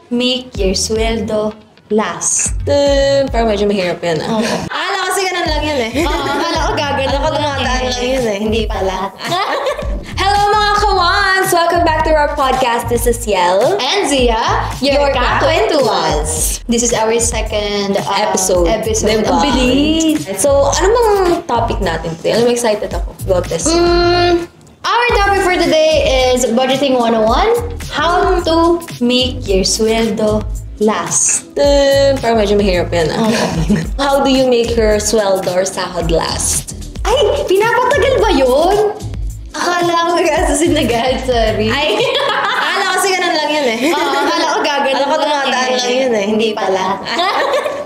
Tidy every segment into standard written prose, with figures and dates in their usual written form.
make your sweldo last? Parang medyo mahirap yan ah. Oo. Akala kasi ganun lang yun eh. Akala ko gagawin. Akala ko dumadaan lang yun eh. Hindi pala. Hello mga kawans! Welcome back to our podcast. This is Yel. And Zia, your Ka-21s. This is our second Episode. Ang Diba? bilis. So, ano bang topic natin today? Alam mo, excited ako about this. Our topic for today is Budgeting 101. How to make your sweldo last. Parang medyo mahirap yan ah. How do you make your sweldo or sahod last? Ay, pinapatagal ba yun? Akala ko nag-asasin na agad, sorry. Ay, akala kasi ganun lang yun eh. Akala ko gagawin. Akala ko dumadaan lang yun eh. Hindi pala.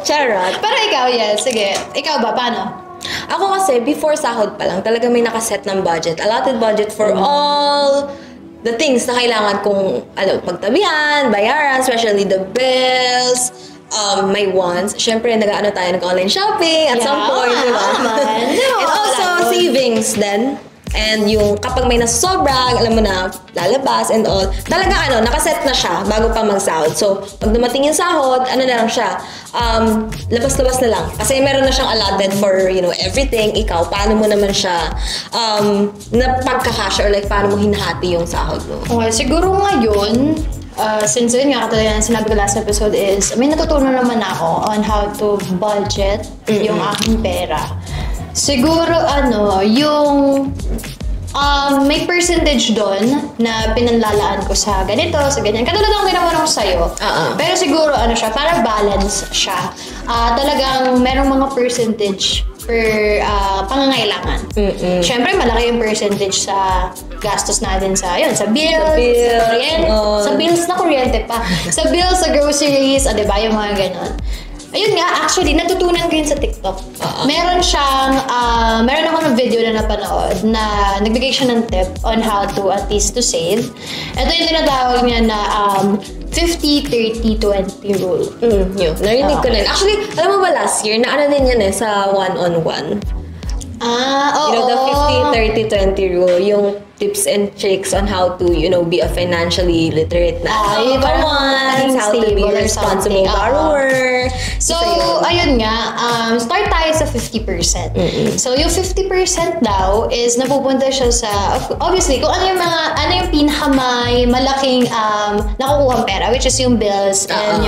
Charot. Pero ikaw, yes. Sige. Ikaw ba? Paano? Ako kasi, before sahod pa lang, talaga may nakaset ng budget. Allotted budget for all the things na kailangan kong pagtabihan, bayaran, especially the bills, my wants. Siyempre, nag-ano tayo, nag-online shopping at some point, di ba? And also, savings then. And yung kapag may nasosobra, alam mo na, lalabas and all. Talaga nakaset na siya bago pa magsahod. So, pag dumating yung sahod, na lang siya, labas-labas na lang. Kasi meron na siyang allotted for, everything. Ikaw, paano mo naman siya napagkakash or like, paano mo hinahati yung sahod mo? Okay, siguro ngayon, since yun nga, katulad na sinabi ko last episode is, may natutunan naman ako on how to budget yung aking pera. Siguro, yung may percentage doon na pinanlalaan ko sa ganito, sa ganyan. Katulad ang ginawa ko sa'yo. Pero siguro, siya, para balance siya. Talagang merong mga percentage per pangangailangan. Siyempre, malaki yung percentage sa gastos natin sa bills, sa kuryente, sa bills na kuryente pa. Sa bills, sa groceries, diba, yung mga ganon. Ayun nga, actually, natutunan ko yun sa TikTok. Meron ako ng video na napanood na nagbigay siya ng tip on how to at least to save. Ito yung tinatawag niya na 50-30-20 rule. Yun. Narinig ko na. Actually, alam mo ba last year, na din yan sa one-on-one. The 50-30-20 rule. Yung tips and tricks on how to, be a financially literate na how to be a responsible borrower. So, ayun nga, start tayo sa 50%. So, yung 50% daw is napupunta siya sa, obviously, kung ano yung pinakamay malaking nakukuhang pera, which is yung bills and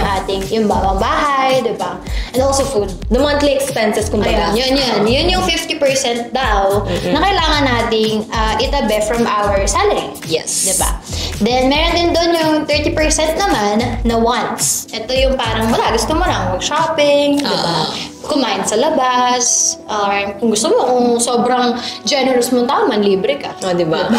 yung bawang bahay, diba? And also food. The monthly expenses, kumbaga. Yun yung 50% daw na kailangan nating itabi from our salary. Yes. Diba? Then, meron din doon yung 30% naman na wants. Ito yung parang gusto mo lang mag-shopping, diba? Kumain sa labas, or kung gusto mo, kung sobrang generous mong tao, libre ka. Diba?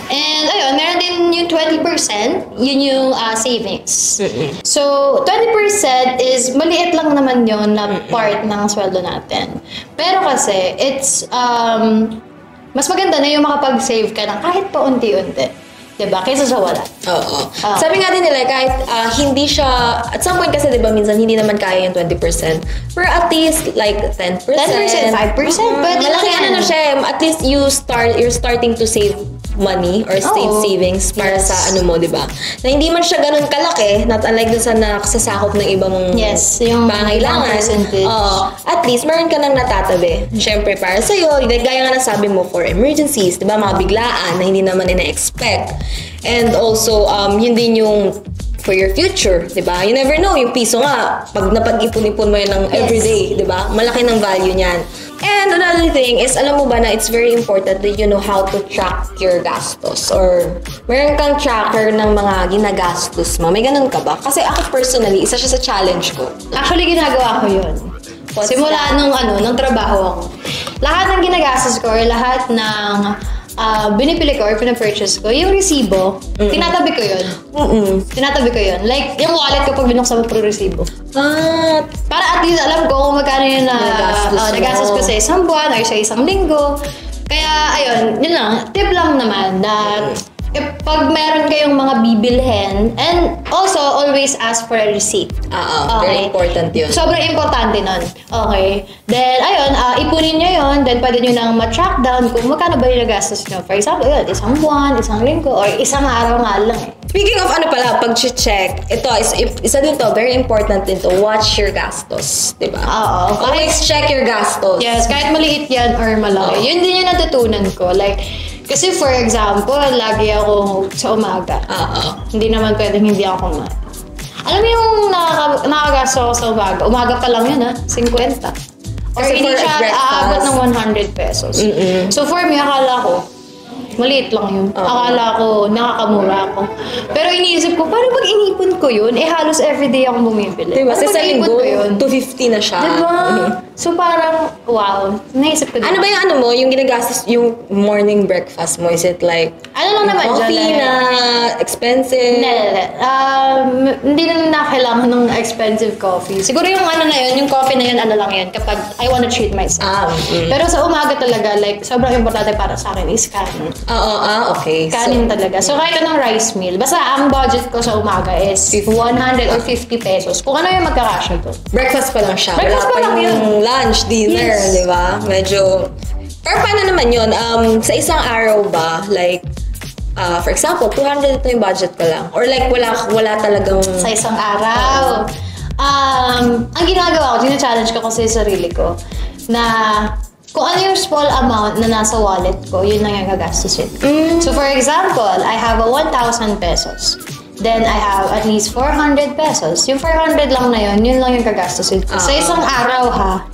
And, ayun, meron din yung 20%, yun yung savings. So, 20% is, maliit lang naman yun na part ng sweldo natin. Pero kasi, it's, mas maganda na yung makapag-save ka ng kahit paunti-unti. Diba? Kaysa sa wala. Oo. Sabi nga din nila, kahit hindi siya, at some point kasi diba, minsan hindi naman kaya yung 20%. Pero at least, like 10%. 10%, 5%. But malaki na siya. At least you're starting to save money or savings para sa diba? Na hindi man siya ganun kalaki, not unlike dun sa nakasasakop ng ibang yung pangailangan. At least, meron ka nang natatabi. Siyempre, para sa'yo, gaya nga nasabi mo, for emergencies, diba? Mga biglaan na hindi naman ina-expect. And also, yun din yung for your future, di ba? You never know, yung piso nga, pag napag-ipon-ipon mo yan ng everyday, di ba? Malaki ng value niyan. And another thing is, alam mo ba na it's very important that you know how to track your gastos or meron kang tracker ng mga ginagastos mo. May ganun ka ba? Kasi ako personally, isa siya sa challenge ko. Actually, ginagawa ko yun. Simula nung trabaho ako. Lahat ng ginagastos ko or lahat ng binipili ko or pinapurchase ko, yung resibo, tinatabi ko yun. Tinatabi ko yun. Like, yung wallet ko pag binuksan mo puro resibo. Para at least alam ko kung magkano yung nagastos ko sa isang buwan or sa isang linggo. Kaya, ayun, yun lang. Tip lang naman na pag meron kayong mga bibilhin, and also, always ask for a receipt. Very important yun. Sobrang importante nun. Okay. Then, ayun, ipunin nyo yun. Then, pwede nyo nang ma-track down kung magkano ba yung nagastos nyo. For example, yun, isang buwan, isang linggo, or isang araw nga lang eh. Speaking of pag-check, ito, isa din to, very important din to, watch your gastos, di ba? Oo. Always check your gastos. Yes, kahit maliit yan or malaki. Yun din yung natutunan ko. Like, kasi for example, lagi ako sa umaga. Hindi naman pwedeng hindi ako kumain. Alam mo yung nakagasto ako sa umaga? Umaga pa lang yun 50. Or Kasi hindi for siya breakfast. aabot ng 100 pesos. So for me, akala ko, maliit lang yun. Akala ko, nakakamura ako. Pero iniisip ko, paano pag inipon ko yun? Halos everyday akong bumibili. Diba? Paano Sa pag linggo, ko yun? 250 na siya. Diba? So parang, wow. Naisip ko din. Ano ba yung mo, yung ginagastos, yung morning breakfast mo? Is it like, ano lang naman coffee dyan, na expensive? Hindi na kailangan ng expensive coffee. Siguro yung ano na yun, yung coffee na yun, ano lang yun, kapag I wanna treat myself. Pero sa umaga talaga, like, sobrang importante para sa akin is kanin. Okay. Kanin talaga. So, kahit anong rice meal, basta ang budget ko sa umaga is 100 or 50 pesos. Kung ano yung magkakasya to. Breakfast pa lang siya. Breakfast pa lang yun. Lunch, dinner, Yes. di ba? Medyo... Pero paano naman yun? Sa isang araw ba, like, for example, 200 ito yung budget ko lang. Or like, wala talagang... Sa isang araw. Ang ginagawa ko, challenge ko kasi sa sarili ko, na kung ano yung small amount na nasa wallet ko, yun lang yung gagastusin. So for example, I have a 1,000 pesos. Then I have at least 400 pesos. Yung 400 lang na yun lang yung gagastusin ko. Sa isang araw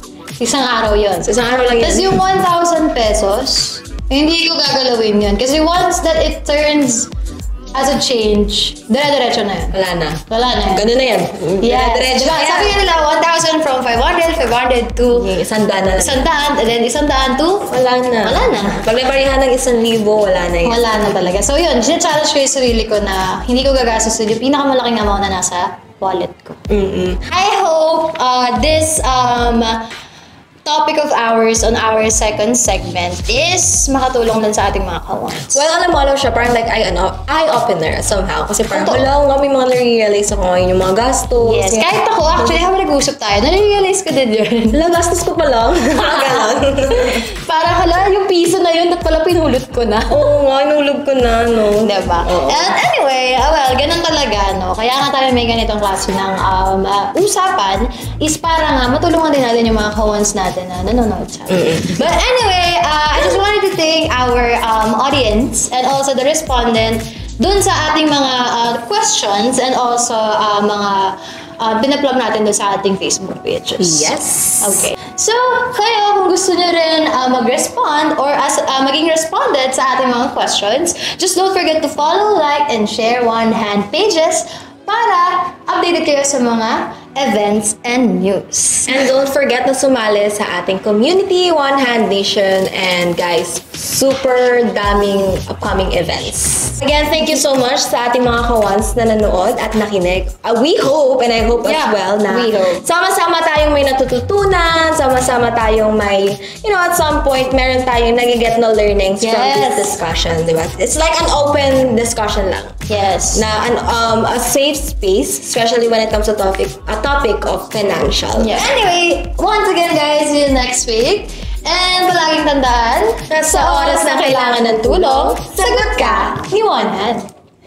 isang araw yun. Sa isang araw lang yun. Tapos yung 1,000 pesos, hindi ko gagalawin yun. Kasi once that it turns as a change, dire-diretso na yun. Wala na yun. Ganun na yan. Yes. Diretso Diba? na yan. Sabi nga nila, 1,000 from 500, 500 to Yung 100 na lang. 100, and then 100 to Wala na. Pag nabarihan ng 1,000, wala na yan. wala na talaga. So yun, challenge ko yung sarili ko na hindi ko gagastusin yung pinakamalaking amount na nasa wallet ko. I hope this topic of ours on our second segment is makatulong din sa ating mga kawans. Well, alam siya, parang like eye-opener somehow. Kasi parang, Totoo. may mga nare-realize ako ngayon yung mga gastos. Yes, kahit ako, actually, habang nag-uusap tayo, nare-realize ko din yun. Gastos ko pa lang. Ganon. Parang, yung piso na yun, at pala pinulot ko na. Oo nga, inulog ko na, no? Diba? And anyway, well, ganun talaga, no? Kaya nga tayo may ganitong klase ng usapan is para nga matulungan din natin yung mga kawans natin na nanonood sa atin. But anyway, I just wanted to thank our audience and also the respondent dun sa ating mga questions and also mga pinaplug natin dun sa ating Facebook pages. Yes. Okay. So, kayo, kung gusto nyo rin mag-respond or maging respondent sa ating mga questions, just don't forget to follow, like, and share One Hand pages para updated kayo sa mga events and news. And don't forget na sumali sa ating community, One Hand Nation, and guys, super daming upcoming events. Again, thank you so much sa ating mga kawans na nanood at nakinig. We hope, and I hope as well, na we hope. sama-sama tayong may natututunan, sama-sama tayong may, at some point, meron tayong nagiget na learnings from this discussion, di ba? It's like an open discussion lang. Yes. Na a safe space, especially when it comes to topic of financial. Yeah. Anyway, once again guys, see you next week. And palaging tandaan, Sa oras na kailangan ng tulong, sagot ka ni One Hand.